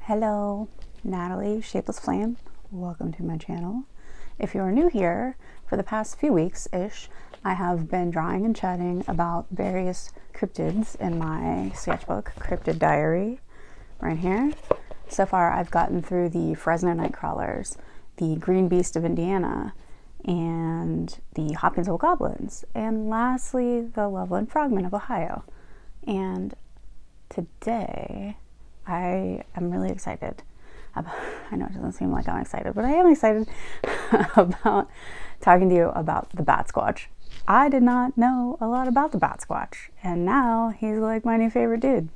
Hello, Natalie, Shapelessflame. Welcome to my channel. If you are new here, for the past few weeks-ish, I have been drawing and chatting about various cryptids in my sketchbook, Cryptid Diary, right here. So far, I've gotten through the Fresno Nightcrawlers, the Green Beast of Indiana, and the Hopkinsville Goblins, and lastly, the Loveland Frogmen of Ohio. And today, I am really excited about, I know it doesn't seem like I'm excited, but I am excited about talking to you about the Batsquatch. I did not know a lot about the Batsquatch, and now he's like my new favorite dude.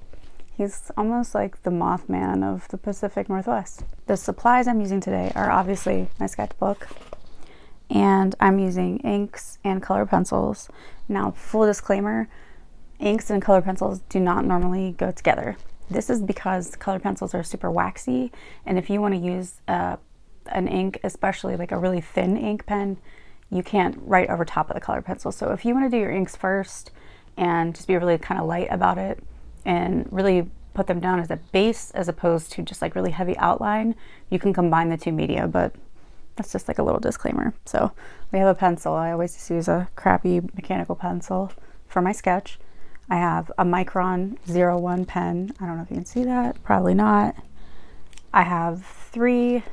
He's almost like the Mothman of the Pacific Northwest. The supplies I'm using today are obviously my sketchbook, and I'm using inks and color pencils. Now, full disclaimer, inks and color pencils do not normally go together. This is because color pencils are super waxy, and if you want to use an ink, especially like a really thin ink pen, you can't write over top of the color pencil. So if you want to do your inks first and just be really kind of light about it and really put them down as a base as opposed to just like really heavy outline, you can combine the two media, but that's just like a little disclaimer. So we have a pencil. I always just use a crappy mechanical pencil for my sketch. I have a Micron 01 pen. I don't know if you can see that, probably not. I have 3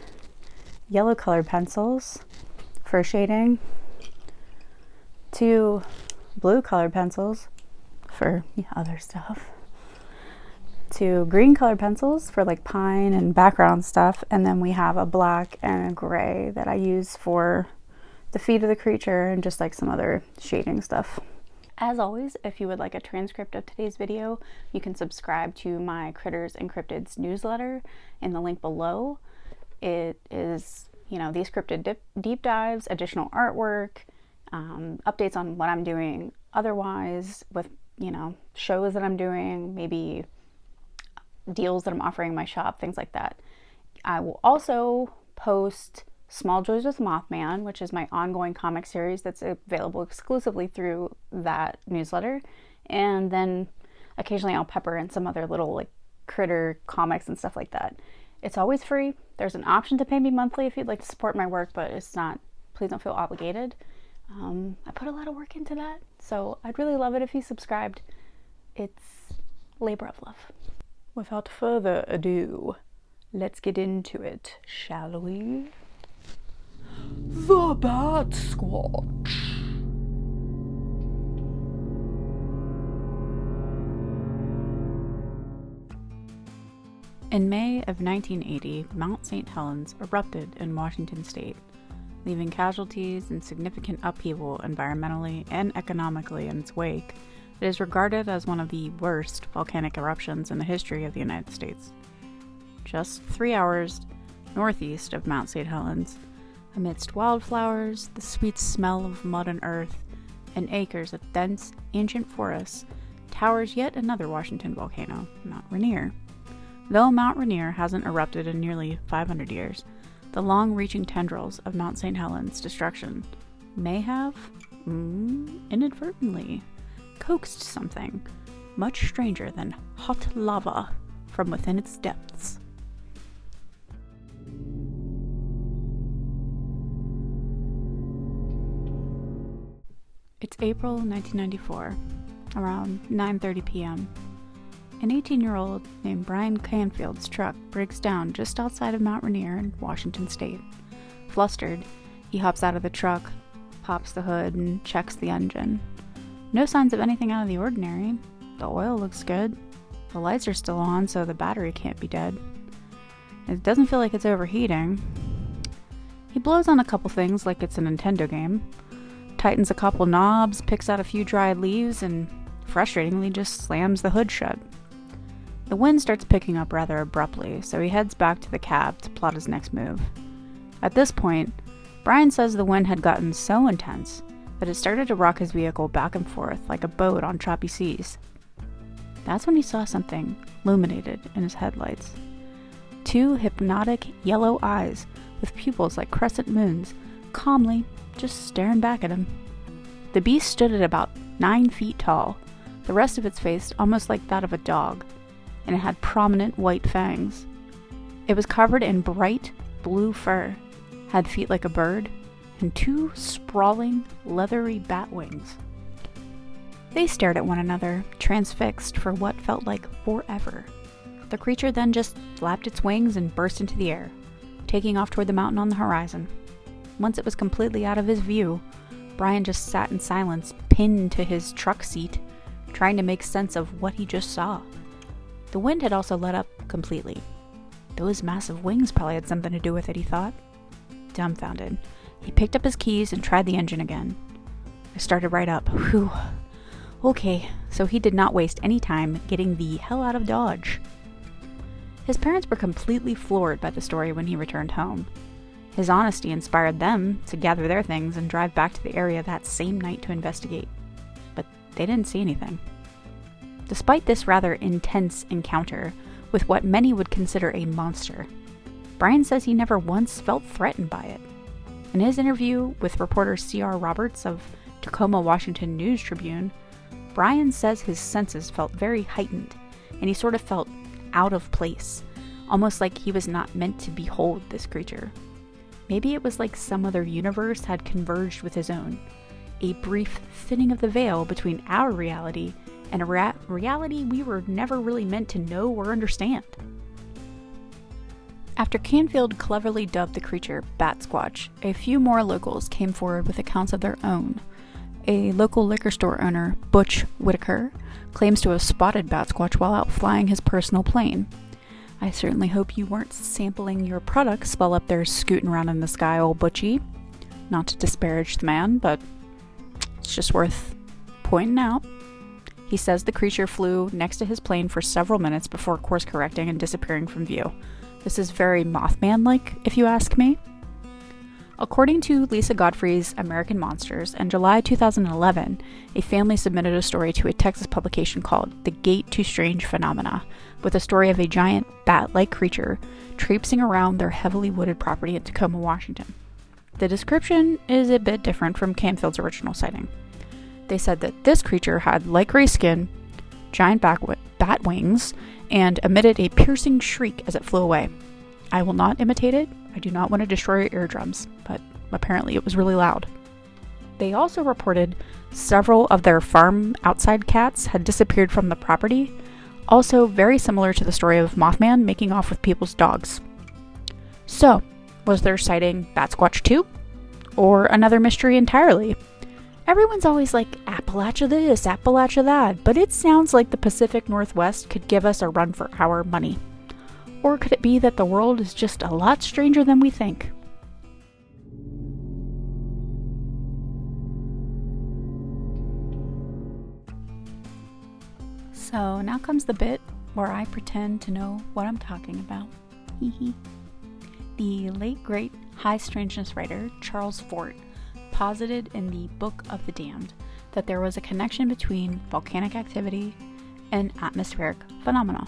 yellow colored pencils for shading, 2 blue colored pencils for other stuff, 2 green colored pencils for like pine and background stuff, and then we have a black and a gray that I use for the feet of the creature and just like some other shading stuff. As always, if you would like a transcript of today's video, you can subscribe to my Critters and Cryptids newsletter in the link below. It is, these cryptid deep dives, additional artwork, updates on what I'm doing otherwise with, shows that I'm doing, maybe deals that I'm offering in my shop, things like that. I will also post Small Joys with Mothman, which is my ongoing comic series that's available exclusively through that newsletter. And then occasionally I'll pepper in some other little like critter comics and stuff like that. It's always free. There's an option to pay me monthly if you'd like to support my work, but it's not, please don't feel obligated. I put a lot of work into that, so I'd really love it if you subscribed. It's labor of love. Without further ado, let's get into it, shall we? The Batsquatch. In May of 1980, Mount St. Helens erupted in Washington state, leaving casualties and significant upheaval environmentally and economically in its wake. It is regarded as one of the worst volcanic eruptions in the history of the United States. Just 3 hours northeast of Mount St. Helens, amidst wildflowers, the sweet smell of mud and earth, and acres of dense, ancient forests, towers yet another Washington volcano, Mount Rainier. Though Mount Rainier hasn't erupted in nearly 500 years, the long-reaching tendrils of Mount St. Helens' destruction may have, inadvertently, coaxed something much stranger than hot lava from within its depths. It's April 1994, around 9:30 p.m. An 18-year-old named Brian Canfield's truck breaks down just outside of Mount Rainier in Washington state. Flustered, he hops out of the truck, pops the hood, and checks the engine. No signs of anything out of the ordinary. The oil looks good. The lights are still on, so the battery can't be dead. It doesn't feel like it's overheating. He blows on a couple things like it's a Nintendo game, tightens a couple knobs, picks out a few dried leaves, and frustratingly just slams the hood shut. The wind starts picking up rather abruptly, so he heads back to the cab to plot his next move. At this point, Brian says the wind had gotten so intense that it started to rock his vehicle back and forth like a boat on choppy seas. That's when he saw something illuminated in his headlights. 2 hypnotic yellow eyes with pupils like crescent moons, calmly just staring back at him. The beast stood at about 9 feet tall, the rest of its face almost like that of a dog, and it had prominent white fangs. It was covered in bright blue fur, had feet like a bird, and 2 sprawling, leathery bat wings. They stared at one another, transfixed for what felt like forever. The creature then just flapped its wings and burst into the air, taking off toward the mountain on the horizon. Once it was completely out of his view, Brian just sat in silence, pinned to his truck seat, trying to make sense of what he just saw. The wind had also let up completely. Those massive wings probably had something to do with it, he thought. Dumbfounded, he picked up his keys and tried the engine again. I started right up. Whew. Okay, so he did not waste any time getting the hell out of Dodge. His parents were completely floored by the story when he returned home. His honesty inspired them to gather their things and drive back to the area that same night to investigate. But they didn't see anything. Despite this rather intense encounter with what many would consider a monster, Brian says he never once felt threatened by it. In his interview with reporter C.R. Roberts of Tacoma, Washington News Tribune, Brian says his senses felt very heightened, and he sort of felt out of place, almost like he was not meant to behold this creature. Maybe it was like some other universe had converged with his own, a brief thinning of the veil between our reality and a reality we were never really meant to know or understand. After Canfield cleverly dubbed the creature Batsquatch, a few more locals came forward with accounts of their own. A local liquor store owner, Butch Whitaker, claims to have spotted Batsquatch while out flying his personal plane. I certainly hope you weren't sampling your products while up there scooting around in the sky, old Butchie. Not to disparage the man, but it's just worth pointing out. He says the creature flew next to his plane for several minutes before course correcting and disappearing from view. This is very Mothman-like, if you ask me. According to Lisa Godfrey's American Monsters, in July 2011, a family submitted a story to a Texas publication called The Gate to Strange Phenomena, with a story of a giant bat-like creature traipsing around their heavily wooded property in Tacoma, Washington. The description is a bit different from Canfield's original sighting. They said that this creature had light gray skin, giant bat wings, and emitted a piercing shriek as it flew away. I will not imitate it. I do not want to destroy your eardrums, but apparently it was really loud. They also reported several of their farm outside cats had disappeared from the property, also very similar to the story of Mothman making off with people's dogs. So, was their sighting Batsquatch 2? Or another mystery entirely? Everyone's always like, Appalachia this, Appalachia that, but it sounds like the Pacific Northwest could give us a run for our money. Or could it be that the world is just a lot stranger than we think? So now comes the bit where I pretend to know what I'm talking about. The late great high strangeness writer Charles Fort posited in the Book of the Damned that there was a connection between volcanic activity and atmospheric phenomena.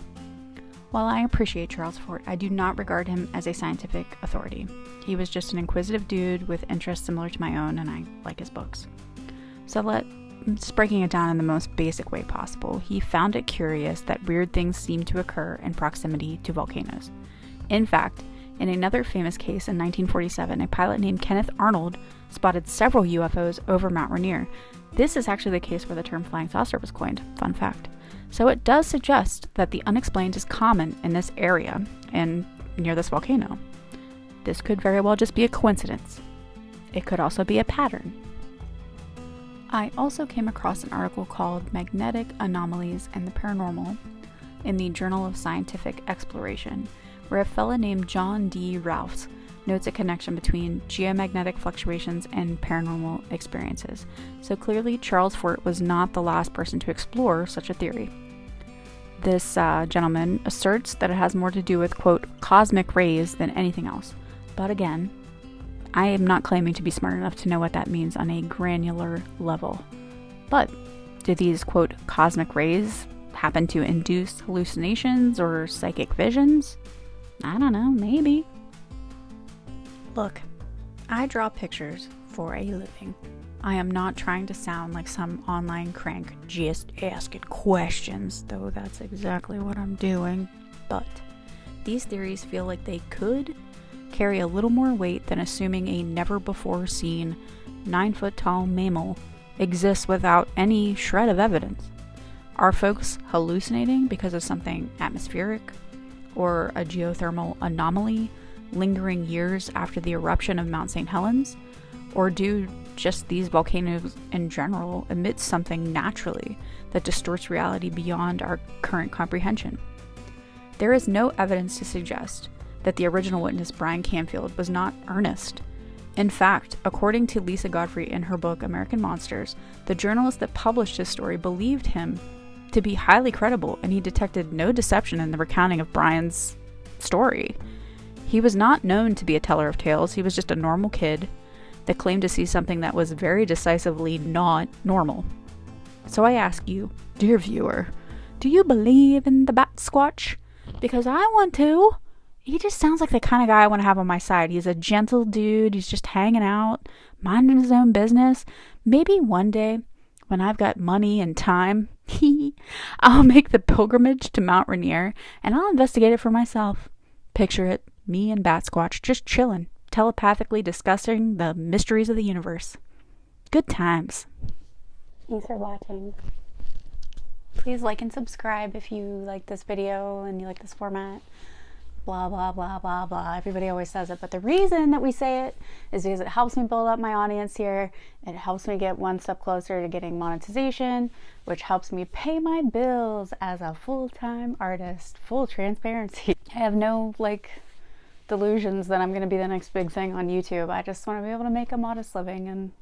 While I appreciate Charles Fort, I do not regard him as a scientific authority. He was just an inquisitive dude with interests similar to my own, and I like his books. So just breaking it down in the most basic way possible, he found it curious that weird things seem to occur in proximity to volcanoes. In fact, in another famous case in 1947, a pilot named Kenneth Arnold spotted several UFOs over Mount Rainier. This is actually the case where the term flying saucer was coined. Fun fact. So it does suggest that the unexplained is common in this area and near this volcano. This could very well just be a coincidence. It could also be a pattern. I also came across an article called Magnetic Anomalies and the Paranormal in the Journal of Scientific Exploration, where a fellow named John D. Ralphs notes a connection between geomagnetic fluctuations and paranormal experiences. So clearly Charles Fort was not the last person to explore such a theory. This gentleman asserts that it has more to do with, quote, cosmic rays than anything else. But again, I am not claiming to be smart enough to know what that means on a granular level. But do these, quote, cosmic rays happen to induce hallucinations or psychic visions? I don't know, maybe. Look, I draw pictures for a living. I am not trying to sound like some online crank just asking questions, though that's exactly what I'm doing. But these theories feel like they could carry a little more weight than assuming a never-before-seen 9-foot-tall mammal exists without any shred of evidence. Are folks hallucinating because of something atmospheric or a geothermal anomaly lingering years after the eruption of Mount St. Helens? Or do just these volcanoes in general emit something naturally that distorts reality beyond our current comprehension? There is no evidence to suggest that the original witness, Brian Canfield, was not earnest. In fact, according to Lisa Godfrey in her book American Monsters, the journalist that published his story believed him to be highly credible, and he detected no deception in the recounting of Brian's story. He was not known to be a teller of tales. He was just a normal kid that claimed to see something that was very decisively not normal. So I ask you, dear viewer, do you believe in the Batsquatch? Because I want to. He just sounds like the kind of guy I want to have on my side. He's a gentle dude. He's just hanging out, minding his own business. Maybe one day, when I've got money and time, I'll make the pilgrimage to Mount Rainier and I'll investigate it for myself. Picture it, me and Batsquatch just chilling, telepathically discussing the mysteries of the universe. Good times. Thanks for watching. Please like and subscribe if you like this video and you like this format. Blah, blah, blah, blah, blah. Everybody always says it, but the reason that we say it is because it helps me build up my audience here. It helps me get one step closer to getting monetization, which helps me pay my bills as a full-time artist. Full transparency. I have no, delusions that I'm going to be the next big thing on YouTube. I just want to be able to make a modest living, and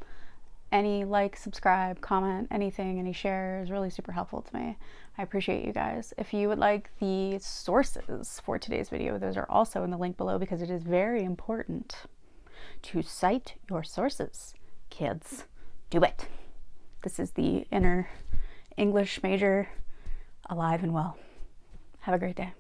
any subscribe, comment, anything, any share is really super helpful to me. I appreciate you guys. If you would like the sources for today's video, those are also in the link below, because it is very important to cite your sources. Kids, do it. This is the inner English major alive and well. Have a great day.